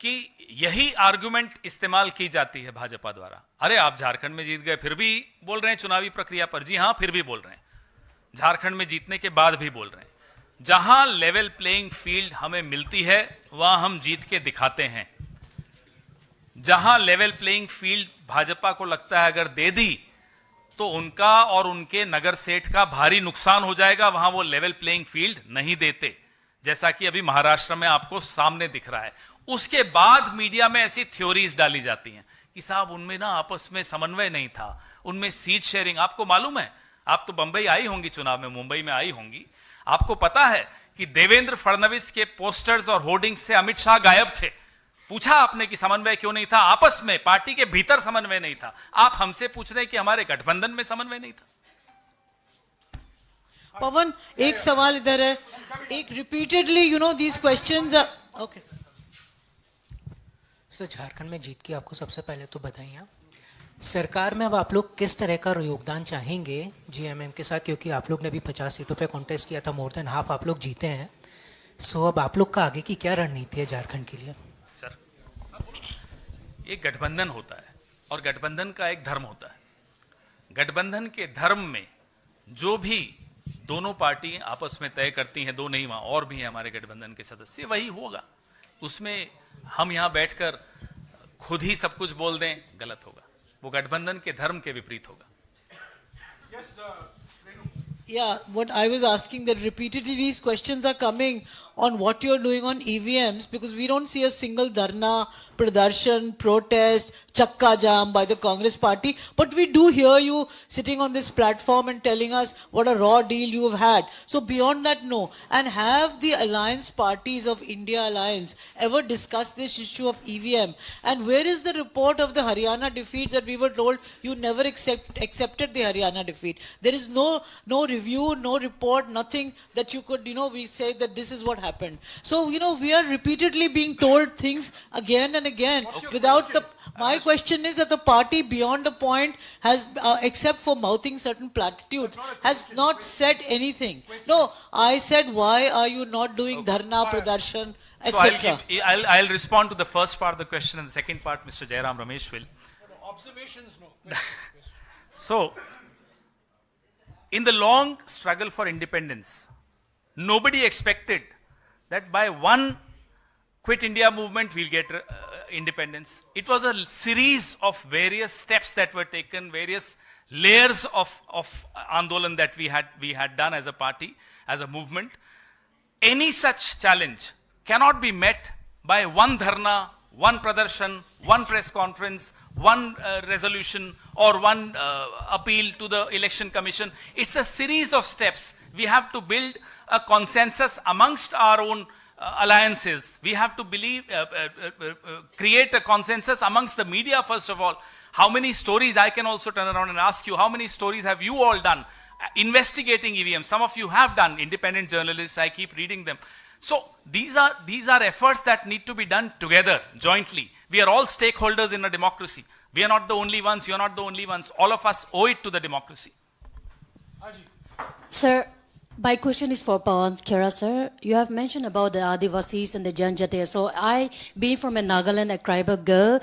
कि यही आर्गुमेंट इस्तेमाल की जाती है भाजपा द्वारा। अरे आप झारखंड में जीत गए फिर भी बोल रहे हैं चुनावी प्रक्रिया पर। जी हां, फिर भी बोल रहे हैं। झारखंड में जीतने के बाद भी बोल रहे हैं। जहां लेवल प्लेइंग फील्ड हमें मिलती है वहां हम जीत के दिखाते हैं। जहां लेवल प्लेइंग फील्ड भाजपा को लगता है अगर दे दी तो उनका और उनके नगर सेठ का भारी नुकसान हो जाएगा, वहां वो लेवल प्लेइंग फील्ड नहीं देते, जैसा कि अभी महाराष्ट्र में आपको सामने दिख रहा है। उसके बाद मीडिया में ऐसी थ्योरीज डाली जाती हैं कि साहब उनमें ना आपस में समन्वय नहीं था, उनमें सीट शेयरिंग। आपको मालूम है, आप तो बंबई आई होंगी चुनाव में, मुंबई में आई होंगी, आपको पता है कि देवेंद्र फडणवीस के पोस्टर्स और होर्डिंग्स से अमित शाह गायब थे। पूछा आपने कि समन्वय क्यों नहीं था? आपस में पार्टी के भीतर समन्वय नहीं था। आप हमसे पूछ रहे हैं कि हमारे गठबंधन में समन्वय नहीं था। पवन, एक सवाल इधर है। एक repeatedly these questions okay sir, Jharkhand में जीत की आपको सबसे पहले तो बधाइयाँ। सरकार में अब आप लोग किस तरह का योगदान चाहेंगे जीएमएम के साथ, क्योंकि आप लोग ने भी 50 सीटों पे कॉन्टेस्ट किया था, मोर देन हाफ आप लोग जीते हैं। सो अब आप लोग का आगे की क्या रणनीति है झारखंड के लिए? सर, एक गठबंधन होता है और गठबंधन का एक धर्म होता है। गठबंधन के धर्म में जो भी दोनों पार्टी आपस में तय करती हैं, दो नहीं वहां और भी हैं हमारे गठबंधन के सदस्य, वही होगा। उसमें हम यहां बैठकर खुद ही सब कुछ बोल दें, गलत होगा। वो गठबंधन के धर्म के विपरीत होगा। Yeah, what I was asking, that repeatedly these questions are coming on what you're doing on EVMs, because we don't see a single dharna, pradarshan, protest, chakka jam by the Congress party, but we do hear you sitting on this platform and telling us what a raw deal you have had. So beyond that, no. And have the alliance parties of India Alliance ever discussed this issue of EVM? And where is the report of the Haryana defeat that we were told you never accepted the Haryana defeat? There is no review, no report, nothing that you could, we say that this is what happened. So, we are repeatedly being told things again and again without the... My question is that the party beyond a point has, except for mouthing certain platitudes, has not said anything. No, I said, why are you not doing dharna, pradarshan, etc.? So I'll respond to the first part of the question, and the second part, Mr. Jairam Ramesh will. Observations, no. So, in the long struggle for independence, nobody expected that by one Quit India movement we'll get independence. It was a series of various steps that were taken, various layers of Andolan that we had done as a party, as a movement. Any such challenge cannot be met by one dharna, one pradarshan, one press conference, one resolution, or one appeal to the election commission. It's a series of steps. We have to build a consensus amongst our own alliances. We have to create a consensus amongst the media first of all. How many stories, I can also turn around and ask you, how many stories have you all done investigating EVM? Some of you have done, independent journalists, I keep reading them. So these are efforts that need to be done together, jointly. We are all stakeholders in a democracy. We are not the only ones, you are not the only ones. All of us owe it to the democracy. Sir, my question is for Pawan Khera, sir. You have mentioned about the Adivasis and the Janjatis. So I, being from a Nagaland, a tribal girl,